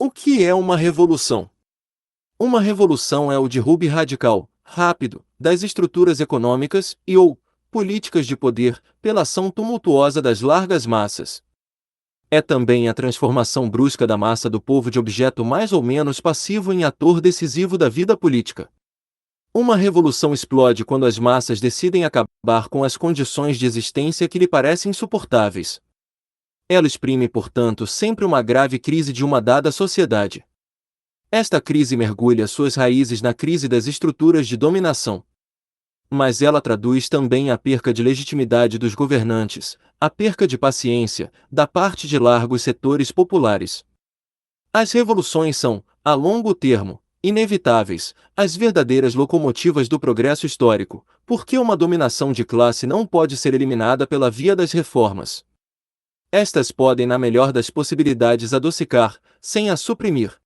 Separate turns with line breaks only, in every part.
O que é uma revolução? Uma revolução é o derrube radical, rápido, das estruturas econômicas e ou políticas de poder, pela ação tumultuosa das largas massas. É também a transformação brusca da massa do povo de objeto mais ou menos passivo em ator decisivo da vida política. Uma revolução explode quando as massas decidem acabar com as condições de existência que lhe parecem insuportáveis. Ela exprime, portanto, sempre uma grave crise de uma dada sociedade. Esta crise mergulha suas raízes na crise das estruturas de dominação. Mas ela traduz também a perca de legitimidade dos governantes, a perca de paciência, da parte de largos setores populares. As revoluções são, a longo termo, inevitáveis, as verdadeiras locomotivas do progresso histórico, porque uma dominação de classe não pode ser eliminada pela via das reformas. Estas podem, na melhor das possibilidades, adocicar, sem a suprimir.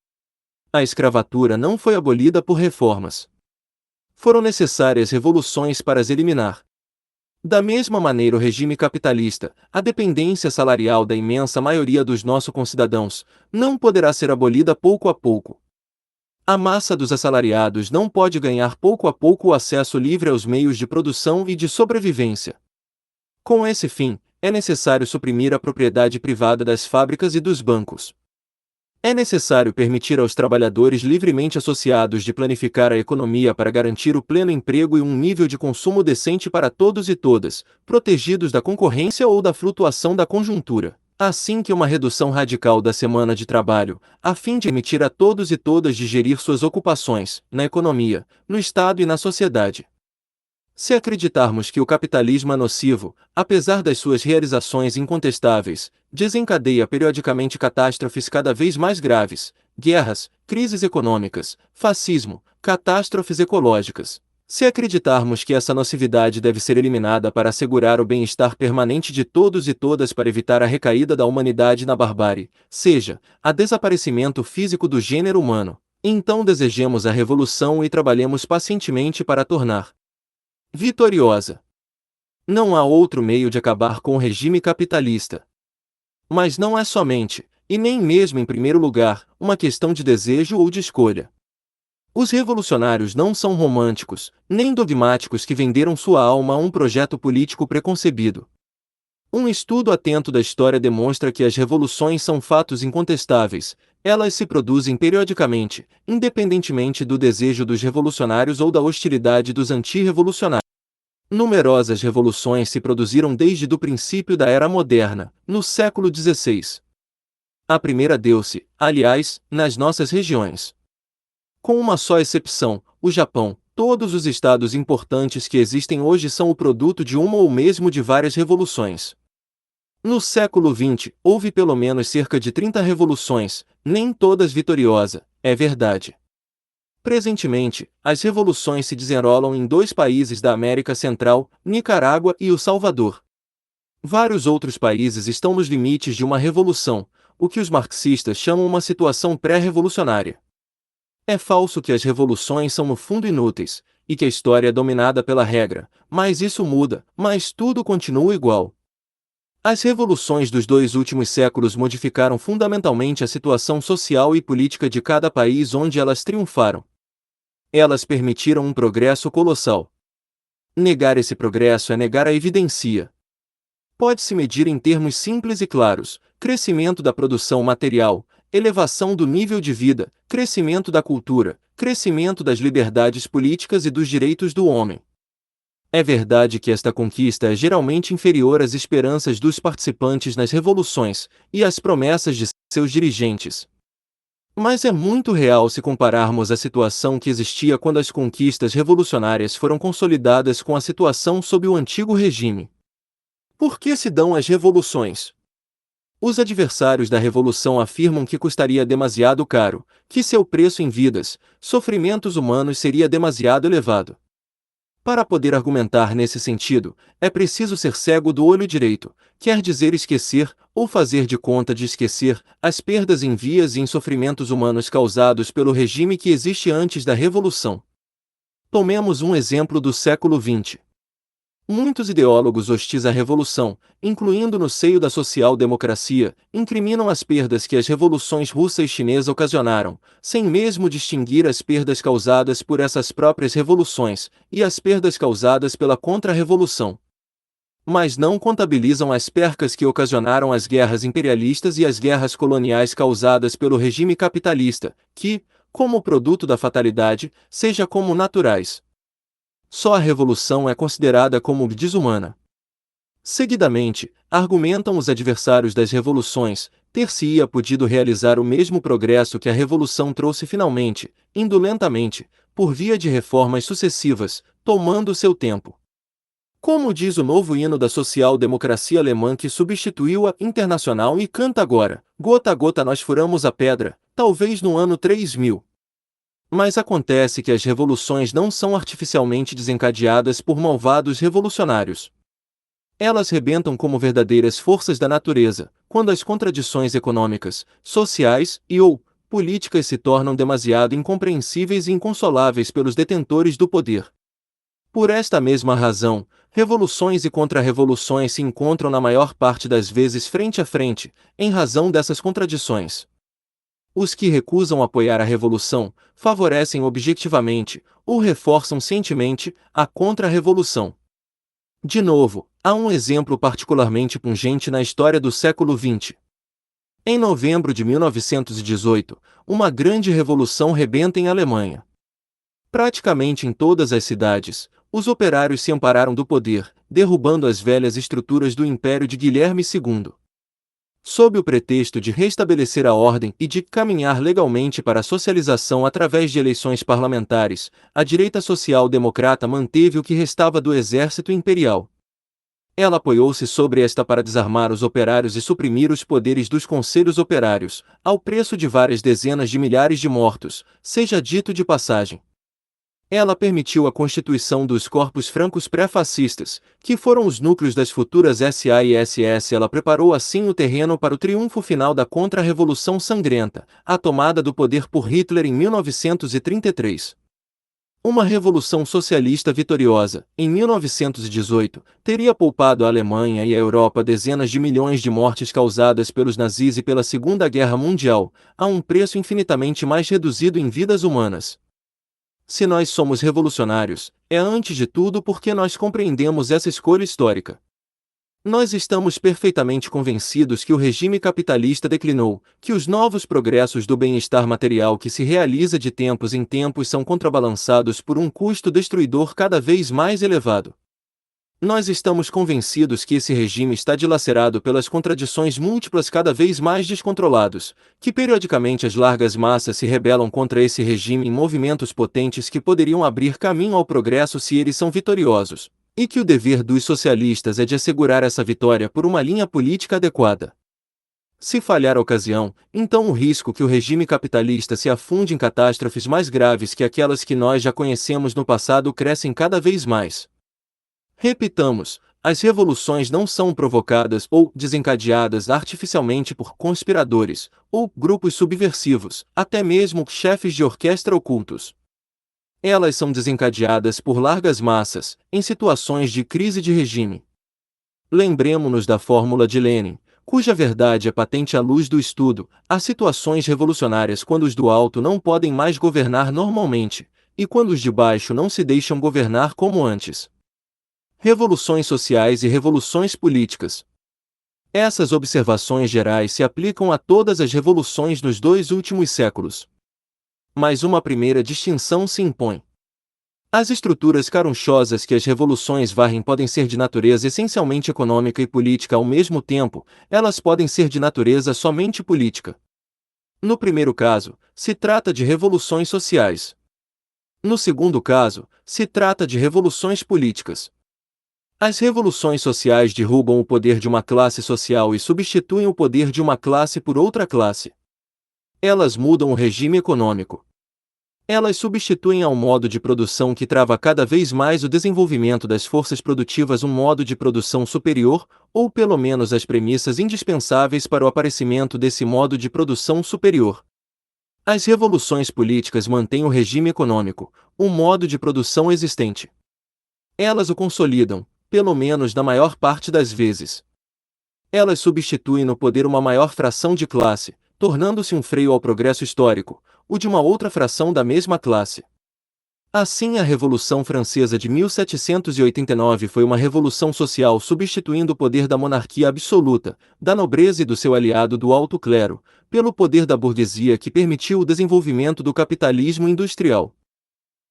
A escravatura não foi abolida por reformas. Foram necessárias revoluções para as eliminar. Da mesma maneira, o regime capitalista, a dependência salarial da imensa maioria dos nossos concidadãos, não poderá ser abolida pouco a pouco. A massa dos assalariados não pode ganhar pouco a pouco o acesso livre aos meios de produção e de sobrevivência. Com esse fim, é necessário suprimir a propriedade privada das fábricas e dos bancos. É necessário permitir aos trabalhadores livremente associados de planificar a economia para garantir o pleno emprego e um nível de consumo decente para todos e todas, protegidos da concorrência ou da flutuação da conjuntura. Assim que uma redução radical da semana de trabalho, a fim de permitir a todos e todas de gerir suas ocupações, na economia, no Estado e na sociedade. Se acreditarmos que o capitalismo é nocivo, apesar das suas realizações incontestáveis, desencadeia periodicamente catástrofes cada vez mais graves, guerras, crises econômicas, fascismo, catástrofes ecológicas. Se acreditarmos que essa nocividade deve ser eliminada para assegurar o bem-estar permanente de todos e todas para evitar a recaída da humanidade na barbárie, seja, a desaparecimento físico do gênero humano, então desejemos a revolução e trabalhemos pacientemente para tornar vitoriosa. Não há outro meio de acabar com o regime capitalista. Mas não é somente, e nem mesmo em primeiro lugar, uma questão de desejo ou de escolha. Os revolucionários não são românticos, nem dogmáticos que venderam sua alma a um projeto político preconcebido. Um estudo atento da história demonstra que as revoluções são fatos incontestáveis, elas se produzem periodicamente, independentemente do desejo dos revolucionários ou da hostilidade dos antirrevolucionários. Numerosas revoluções se produziram desde o princípio da Era Moderna, no século XVI. A primeira deu-se, aliás, nas nossas regiões. Com uma só exceção, o Japão, todos os estados importantes que existem hoje são o produto de uma ou mesmo de várias revoluções. No século XX, houve pelo menos cerca de 30 revoluções, nem todas vitoriosas, é verdade. Presentemente, as revoluções se desenrolam em dois países da América Central, Nicarágua e o Salvador. Vários outros países estão nos limites de uma revolução, o que os marxistas chamam uma situação pré-revolucionária. É falso que as revoluções são no fundo inúteis, e que a história é dominada pela regra, mas isso muda, mas tudo continua igual. As revoluções dos dois últimos séculos modificaram fundamentalmente a situação social e política de cada país onde elas triunfaram. Elas permitiram um progresso colossal. Negar esse progresso é negar a evidência. Pode-se medir em termos simples e claros: crescimento da produção material, elevação do nível de vida, crescimento da cultura, crescimento das liberdades políticas e dos direitos do homem. É verdade que esta conquista é geralmente inferior às esperanças dos participantes nas revoluções e às promessas de seus dirigentes. Mas é muito real se compararmos a situação que existia quando as conquistas revolucionárias foram consolidadas com a situação sob o antigo regime. Por que se dão as revoluções? Os adversários da revolução afirmam que custaria demasiado caro, que seu preço em vidas, sofrimentos humanos seria demasiado elevado. Para poder argumentar nesse sentido, é preciso ser cego do olho direito, quer dizer esquecer, ou fazer de conta de esquecer, as perdas em vias e em sofrimentos humanos causados pelo regime que existe antes da Revolução. Tomemos um exemplo do século XX. Muitos ideólogos hostis à revolução, incluindo no seio da social-democracia, incriminam as perdas que as revoluções russa e chinesa ocasionaram, sem mesmo distinguir as perdas causadas por essas próprias revoluções e as perdas causadas pela contra-revolução. Mas não contabilizam as percas que ocasionaram as guerras imperialistas e as guerras coloniais causadas pelo regime capitalista, que, como produto da fatalidade, seja como naturais. Só a revolução é considerada como desumana. Seguidamente, argumentam os adversários das revoluções, ter-se-ia podido realizar o mesmo progresso que a revolução trouxe finalmente, indolentamente, por via de reformas sucessivas, tomando seu tempo. Como diz o novo hino da social-democracia alemã que substituiu a Internacional e canta agora, gota a gota nós furamos a pedra, talvez no ano 3000. Mas acontece que as revoluções não são artificialmente desencadeadas por malvados revolucionários. Elas rebentam como verdadeiras forças da natureza, quando as contradições econômicas, sociais e/ou políticas se tornam demasiado incompreensíveis e inconsoláveis pelos detentores do poder. Por esta mesma razão, revoluções e contra-revoluções se encontram na maior parte das vezes frente a frente, em razão dessas contradições. Os que recusam apoiar a revolução, favorecem objetivamente, ou reforçam cientemente, a contra-revolução. De novo, há um exemplo particularmente pungente na história do século XX. Em novembro de 1918, uma grande revolução rebenta em Alemanha. Praticamente em todas as cidades, os operários se ampararam do poder, derrubando as velhas estruturas do Império de Guilherme II. Sob o pretexto de restabelecer a ordem e de caminhar legalmente para a socialização através de eleições parlamentares, a direita social-democrata manteve o que restava do exército imperial. Ela apoiou-se sobre esta para desarmar os operários e suprimir os poderes dos conselhos operários, ao preço de várias dezenas de milhares de mortos, seja dito de passagem. Ela permitiu a constituição dos corpos francos pré-fascistas, que foram os núcleos das futuras SA e SS. Ela preparou assim o terreno para o triunfo final da contra-revolução sangrenta, a tomada do poder por Hitler em 1933. Uma revolução socialista vitoriosa, em 1918, teria poupado a Alemanha e a Europa dezenas de milhões de mortes causadas pelos nazis e pela Segunda Guerra Mundial, a um preço infinitamente mais reduzido em vidas humanas. Se nós somos revolucionários, é antes de tudo porque nós compreendemos essa escolha histórica. Nós estamos perfeitamente convencidos que o regime capitalista declinou, que os novos progressos do bem-estar material que se realiza de tempos em tempos são contrabalançados por um custo destruidor cada vez mais elevado. Nós estamos convencidos que esse regime está dilacerado pelas contradições múltiplas cada vez mais descontrolados, que periodicamente as largas massas se rebelam contra esse regime em movimentos potentes que poderiam abrir caminho ao progresso se eles são vitoriosos, e que o dever dos socialistas é de assegurar essa vitória por uma linha política adequada. Se falhar a ocasião, então o risco que o regime capitalista se afunde em catástrofes mais graves que aquelas que nós já conhecemos no passado crescem cada vez mais. Repitamos, as revoluções não são provocadas ou desencadeadas artificialmente por conspiradores, ou grupos subversivos, até mesmo chefes de orquestra ocultos. Elas são desencadeadas por largas massas, em situações de crise de regime. Lembremo-nos da fórmula de Lenin, cuja verdade é patente à luz do estudo. Há situações revolucionárias quando os do alto não podem mais governar normalmente, e quando os de baixo não se deixam governar como antes. Revoluções sociais e revoluções políticas. Essas observações gerais se aplicam a todas as revoluções nos 2 últimos séculos. Mas uma primeira distinção se impõe. As estruturas carunchosas que as revoluções varrem podem ser de natureza essencialmente econômica e política ao mesmo tempo, elas podem ser de natureza somente política. No primeiro caso, se trata de revoluções sociais. No segundo caso, se trata de revoluções políticas. As revoluções sociais derrubam o poder de uma classe social e substituem o poder de uma classe por outra classe. Elas mudam o regime econômico. Elas substituem ao modo de produção que trava cada vez mais o desenvolvimento das forças produtivas um modo de produção superior, ou pelo menos as premissas indispensáveis para o aparecimento desse modo de produção superior. As revoluções políticas mantêm o regime econômico, o modo de produção existente. Elas o consolidam, pelo menos na maior parte das vezes. Elas substituem no poder uma maior fração de classe, tornando-se um freio ao progresso histórico, o de uma outra fração da mesma classe. Assim, a Revolução Francesa de 1789 foi uma revolução social substituindo o poder da monarquia absoluta, da nobreza e do seu aliado do alto clero, pelo poder da burguesia que permitiu o desenvolvimento do capitalismo industrial.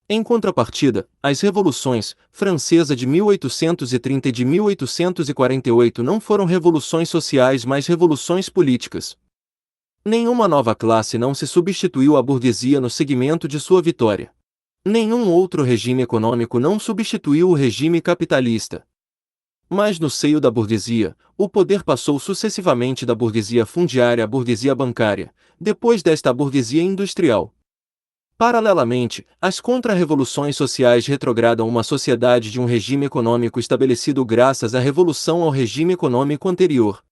Em contrapartida, as revoluções francesa de 1830 e de 1848 não foram revoluções sociais, mas revoluções políticas. Nenhuma nova classe não se substituiu à burguesia no segmento de sua vitória. Nenhum outro regime econômico não substituiu o regime capitalista. Mas no seio da burguesia, o poder passou sucessivamente da burguesia fundiária à burguesia bancária, depois desta à burguesia industrial. Paralelamente, as contra-revoluções sociais retrogradam uma sociedade de um regime econômico estabelecido graças à revolução ao regime econômico anterior.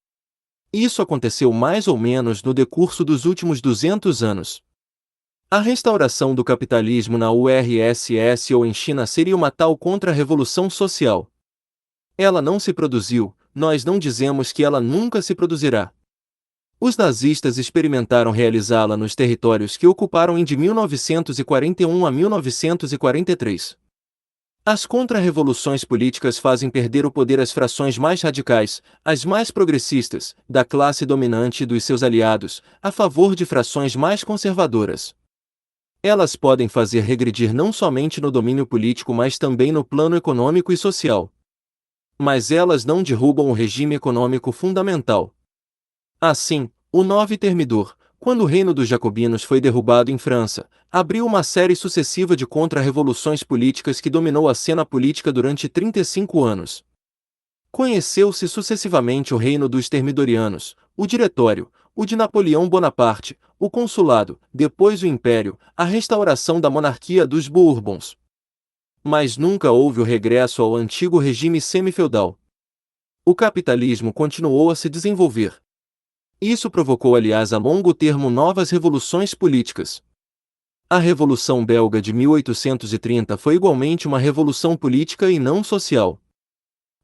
Isso aconteceu mais ou menos no decurso dos últimos 200 anos. A restauração do capitalismo na URSS ou em China seria uma tal contra-revolução social. Ela não se produziu, nós não dizemos que ela nunca se produzirá. Os nazistas experimentaram realizá-la nos territórios que ocuparam de 1941 a 1943. As contra-revoluções políticas fazem perder o poder às frações mais radicais, as mais progressistas, da classe dominante e dos seus aliados, a favor de frações mais conservadoras. Elas podem fazer regredir não somente no domínio político, mas também no plano econômico e social. Mas elas não derrubam o regime econômico fundamental. Assim, o Nove Termidor, quando o reino dos jacobinos foi derrubado em França, abriu uma série sucessiva de contra-revoluções políticas que dominou a cena política durante 35 anos. Conheceu-se sucessivamente o reino dos Termidorianos, o Diretório, o de Napoleão Bonaparte, o Consulado, depois o Império, a restauração da monarquia dos Bourbons. Mas nunca houve o regresso ao antigo regime semifeudal. O capitalismo continuou a se desenvolver. Isso provocou, aliás, a longo termo novas revoluções políticas. A Revolução Belga de 1830 foi igualmente uma revolução política e não social.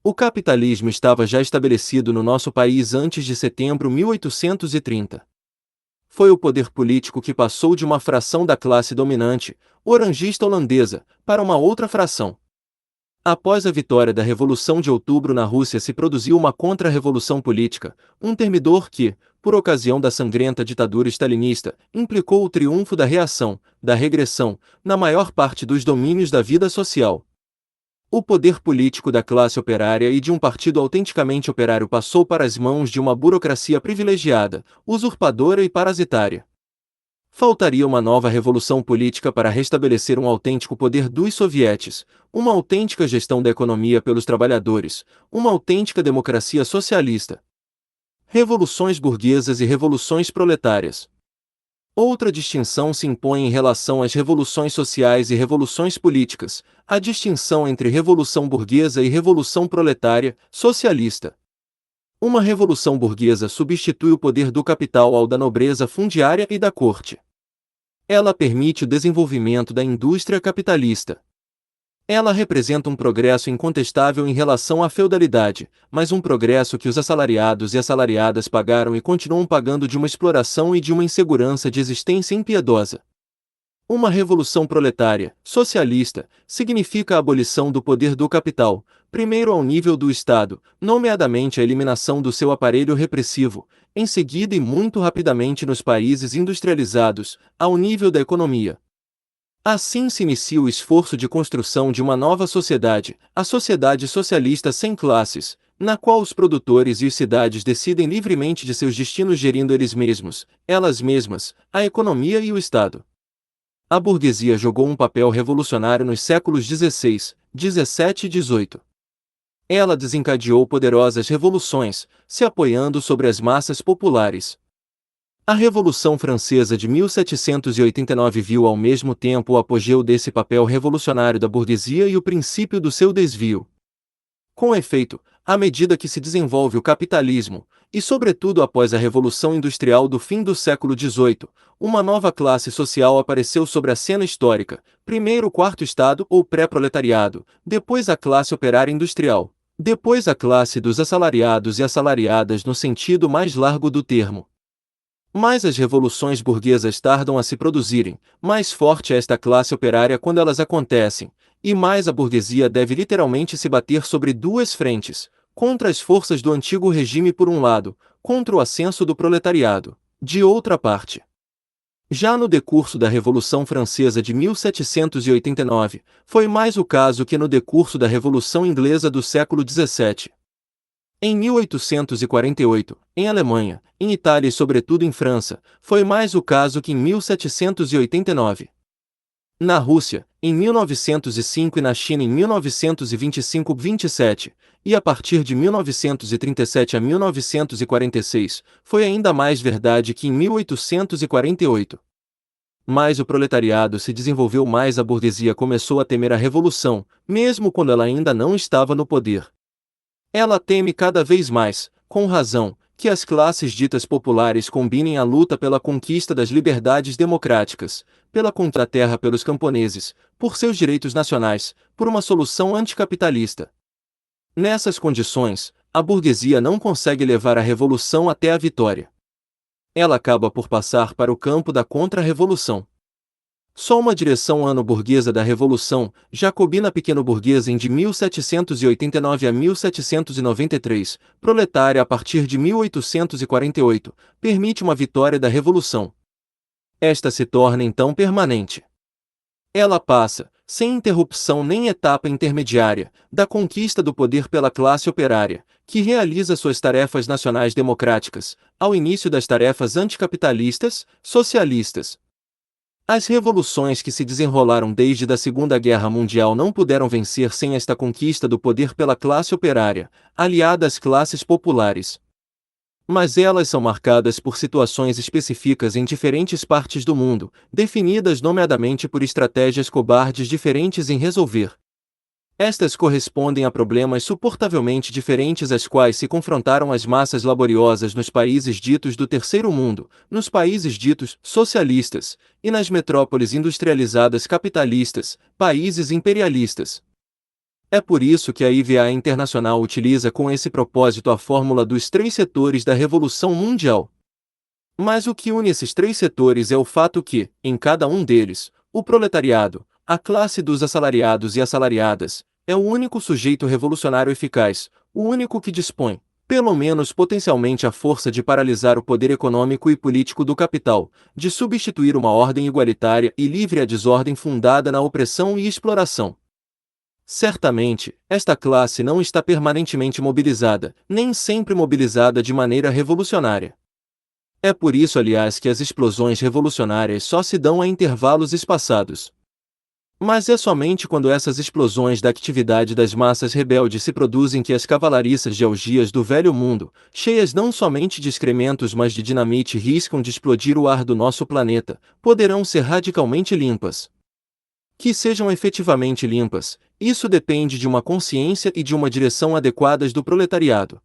O capitalismo estava já estabelecido no nosso país antes de setembro de 1830. Foi o poder político que passou de uma fração da classe dominante, orangista holandesa, para uma outra fração. Após a vitória da Revolução de Outubro na Rússia se produziu uma contra-revolução política, um termidor que, por ocasião da sangrenta ditadura stalinista, implicou o triunfo da reação, da regressão, na maior parte dos domínios da vida social. O poder político da classe operária e de um partido autenticamente operário passou para as mãos de uma burocracia privilegiada, usurpadora e parasitária. Faltaria uma nova revolução política para restabelecer um autêntico poder dos sovietes, uma autêntica gestão da economia pelos trabalhadores, uma autêntica democracia socialista. Revoluções burguesas e revoluções proletárias. Outra distinção se impõe em relação às revoluções sociais e revoluções políticas, a distinção entre revolução burguesa e revolução proletária, socialista. Uma revolução burguesa substitui o poder do capital ao da nobreza fundiária e da corte. Ela permite o desenvolvimento da indústria capitalista. Ela representa um progresso incontestável em relação à feudalidade, mas um progresso que os assalariados e assalariadas pagaram e continuam pagando de uma exploração e de uma insegurança de existência impiedosa. Uma revolução proletária, socialista, significa a abolição do poder do capital, primeiro ao nível do Estado, nomeadamente a eliminação do seu aparelho repressivo, em seguida e muito rapidamente nos países industrializados, ao nível da economia. Assim se inicia o esforço de construção de uma nova sociedade, a sociedade socialista sem classes, na qual os produtores e as cidades decidem livremente de seus destinos gerindo eles mesmos, elas mesmas, a economia e o Estado. A burguesia jogou um papel revolucionário nos séculos XVI, XVII e XVIII. Ela desencadeou poderosas revoluções, se apoiando sobre as massas populares. A Revolução Francesa de 1789 viu ao mesmo tempo o apogeu desse papel revolucionário da burguesia e o princípio do seu desvio. Com efeito, à medida que se desenvolve o capitalismo, e sobretudo após a Revolução Industrial do fim do século XVIII, uma nova classe social apareceu sobre a cena histórica, primeiro o quarto estado ou pré-proletariado, depois a classe operária industrial, Depois a classe dos assalariados e assalariadas no sentido mais largo do termo. Mais as revoluções burguesas tardam a se produzirem, mais forte é esta classe operária quando elas acontecem, e mais a burguesia deve literalmente se bater sobre duas frentes, contra as forças do antigo regime por um lado, contra o ascenso do proletariado, de outra parte. Já no decurso da Revolução Francesa de 1789, foi mais o caso que no decurso da Revolução Inglesa do século XVII. Em 1848, em Alemanha, em Itália e sobretudo em França, foi mais o caso que em 1789. Na Rússia, em 1905 e na China em 1925-27, e a partir de 1937 a 1946, foi ainda mais verdade que em 1848. Mais o proletariado se desenvolveu, mais a burguesia começou a temer a revolução, mesmo quando ela ainda não estava no poder. Ela teme cada vez mais, com razão, que as classes ditas populares combinem a luta pela conquista das liberdades democráticas, pela contra-terra pelos camponeses, por seus direitos nacionais, por uma solução anticapitalista. Nessas condições, a burguesia não consegue levar a revolução até a vitória. Ela acaba por passar para o campo da contra-revolução. Só uma direção ano-burguesa da Revolução, jacobina pequeno-burguesa em de 1789 a 1793, proletária a partir de 1848, permite uma vitória da Revolução. Esta se torna então permanente. Ela passa, sem interrupção nem etapa intermediária, da conquista do poder pela classe operária, que realiza suas tarefas nacionais democráticas, ao início das tarefas anticapitalistas, socialistas. As revoluções que se desenrolaram desde a Segunda Guerra Mundial não puderam vencer sem esta conquista do poder pela classe operária, aliada às classes populares. Mas elas são marcadas por situações específicas em diferentes partes do mundo, definidas nomeadamente por estratégias cobardes diferentes em resolver. Estas correspondem a problemas suportavelmente diferentes às quais se confrontaram as massas laboriosas nos países ditos do terceiro mundo, nos países ditos socialistas, e nas metrópoles industrializadas capitalistas, países imperialistas. É por isso que a IVA Internacional utiliza com esse propósito a fórmula dos três setores da Revolução Mundial. Mas o que une esses três setores é o fato que, em cada um deles, o proletariado, a classe dos assalariados e assalariadas, é o único sujeito revolucionário eficaz, o único que dispõe, pelo menos potencialmente, a força de paralisar o poder econômico e político do capital, de substituir uma ordem igualitária e livre à desordem fundada na opressão e exploração. Certamente, esta classe não está permanentemente mobilizada, nem sempre mobilizada de maneira revolucionária. É por isso, aliás, que as explosões revolucionárias só se dão a intervalos espaçados. Mas é somente quando essas explosões da atividade das massas rebeldes se produzem que as cavalariças de algias do velho mundo, cheias não somente de excrementos mas de dinamite, riscam de explodir o ar do nosso planeta, poderão ser radicalmente limpas. Que sejam efetivamente limpas, isso depende de uma consciência e de uma direção adequadas do proletariado.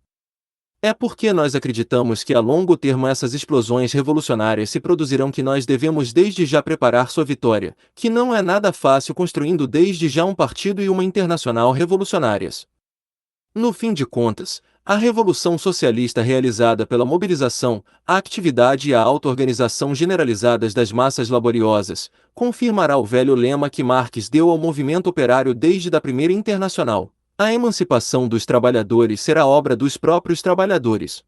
É porque nós acreditamos que a longo termo essas explosões revolucionárias se produzirão que nós devemos desde já preparar sua vitória, que não é nada fácil construindo desde já um partido e uma internacional revolucionárias. No fim de contas, a revolução socialista realizada pela mobilização, a atividade e a auto-organização generalizadas das massas laboriosas, confirmará o velho lema que Marx deu ao movimento operário desde a primeira internacional. A emancipação dos trabalhadores será obra dos próprios trabalhadores.